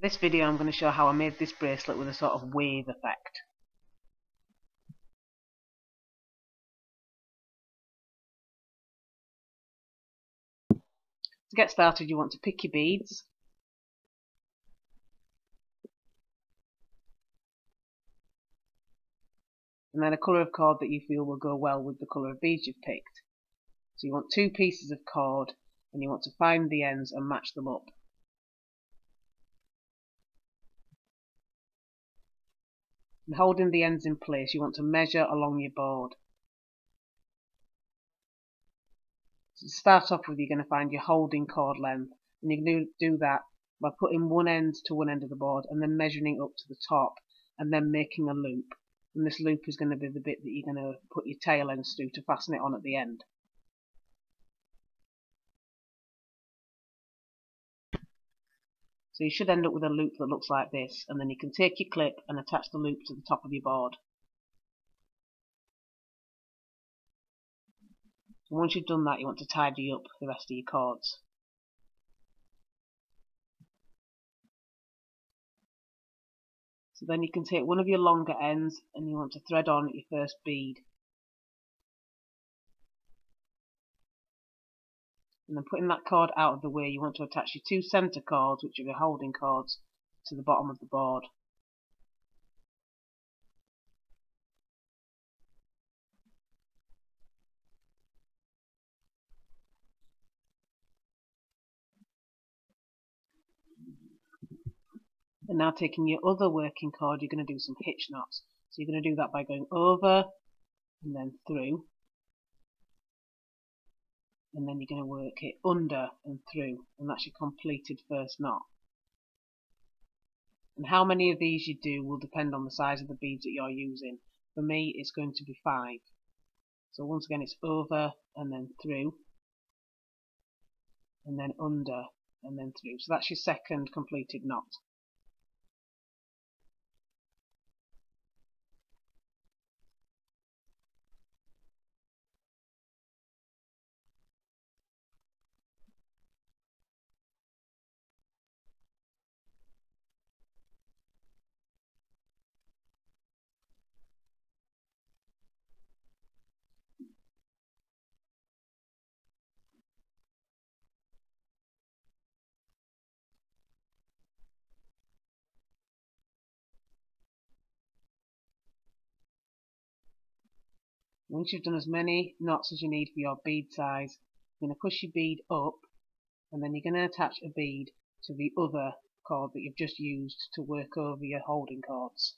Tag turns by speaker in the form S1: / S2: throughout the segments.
S1: This video I'm going to show how I made this bracelet with a sort of wave effect. To get started, you want to pick your beads, and then a colour of cord that you feel will go well with the colour of beads you've picked. So you want two pieces of cord and you want to find the ends and match them up. And holding the ends in place, you want to measure along your board. So to start off with, you're going to find your holding cord length, and you can do that by putting one end to one end of the board and then measuring up to the top and then making a loop. And this loop is going to be the bit that you're going to put your tail ends through to fasten it on at the end. So you should end up with a loop that looks like this, and then you can take your clip and attach the loop to the top of your board. And once you've done that, you want to tidy up the rest of your cords. So then you can take one of your longer ends and you want to thread on your first bead. And then putting that cord out of the way, you want to attach your two centre cords, which are your holding cords, to the bottom of the board. And now taking your other working cord, you're going to do some hitch knots. So you're going to do that by going over and then through, and then you're going to work it under and through, and that's your completed first knot. And how many of these you do will depend on the size of the beads that you're using. For me, it's going to be 5. So once again, it's over and then through, and then under and then through. So that's your second completed knot. Once you've done as many knots as you need for your bead size, you're going to push your bead up, and then you're going to attach a bead to the other cord that you've just used to work over your holding cords.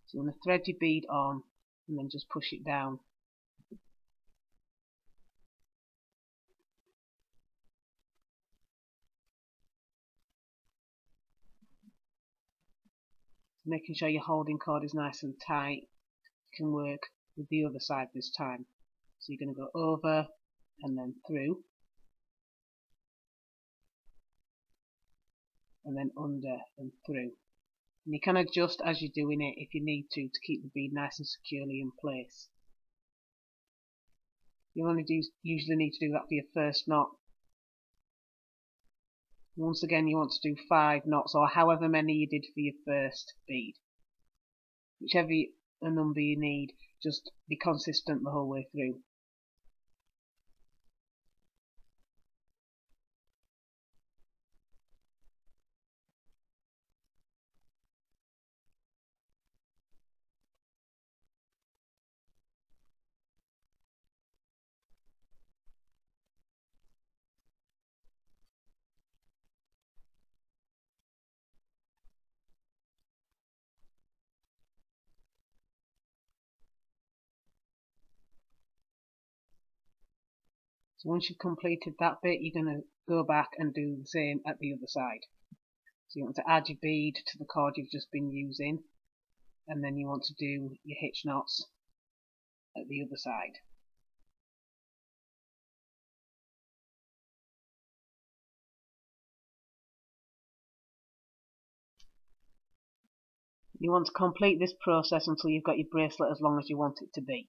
S1: So you want to thread your bead on and then just push it down. Making sure your holding cord is nice and tight, you can work with the other side this time. So you're going to go over and then through, and then under and through. And you can adjust as you're doing it if you need to keep the bead nice and securely in place. You only usually need to do that for your first knot. Once again, you want to do 5 knots, or however many you did for your first bead. Whichever number you need, just be consistent the whole way through. So once you've completed that bit, you're going to go back and do the same at the other side. So you want to add your bead to the cord you've just been using, and then you want to do your hitch knots at the other side. You want to complete this process until you've got your bracelet as long as you want it to be.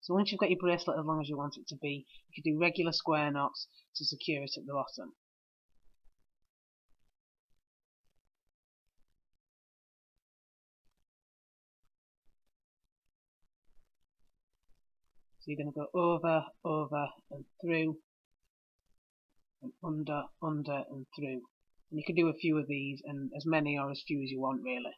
S1: So once you've got your bracelet as long as you want it to be, you can do regular square knots to secure it at the bottom. So you're going to go over, over and through, and under, under and through. And you can do a few of these, and as many or as few as you want really.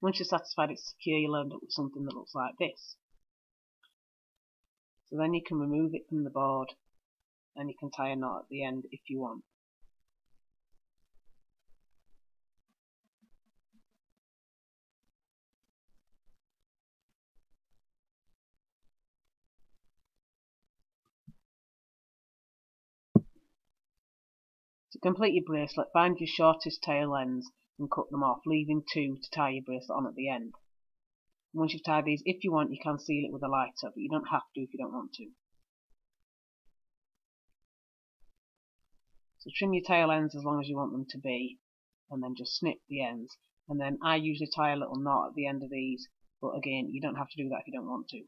S1: Once you're satisfied it's secure, you'll end up with something that looks like this. So then you can remove it from the board, and you can tie a knot at the end if you want. To complete your bracelet, find your shortest tail ends and cut them off, leaving two to tie your bracelet on at the end. And once you've tied these, if you want, you can seal it with a lighter, but you don't have to if you don't want to. So trim your tail ends as long as you want them to be, and then just snip the ends. And then I usually tie a little knot at the end of these, but again, you don't have to do that if you don't want to.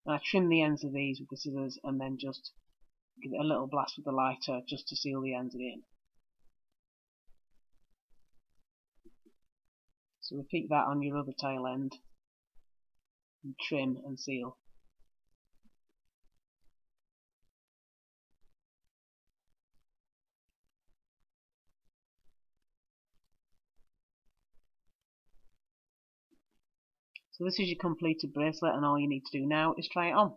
S1: And I trim the ends of these with the scissors and then just give it a little blast with the lighter just to seal the ends again. So repeat that on your other tail end, and trim and seal. So this is your completed bracelet, and all you need to do now is try it on.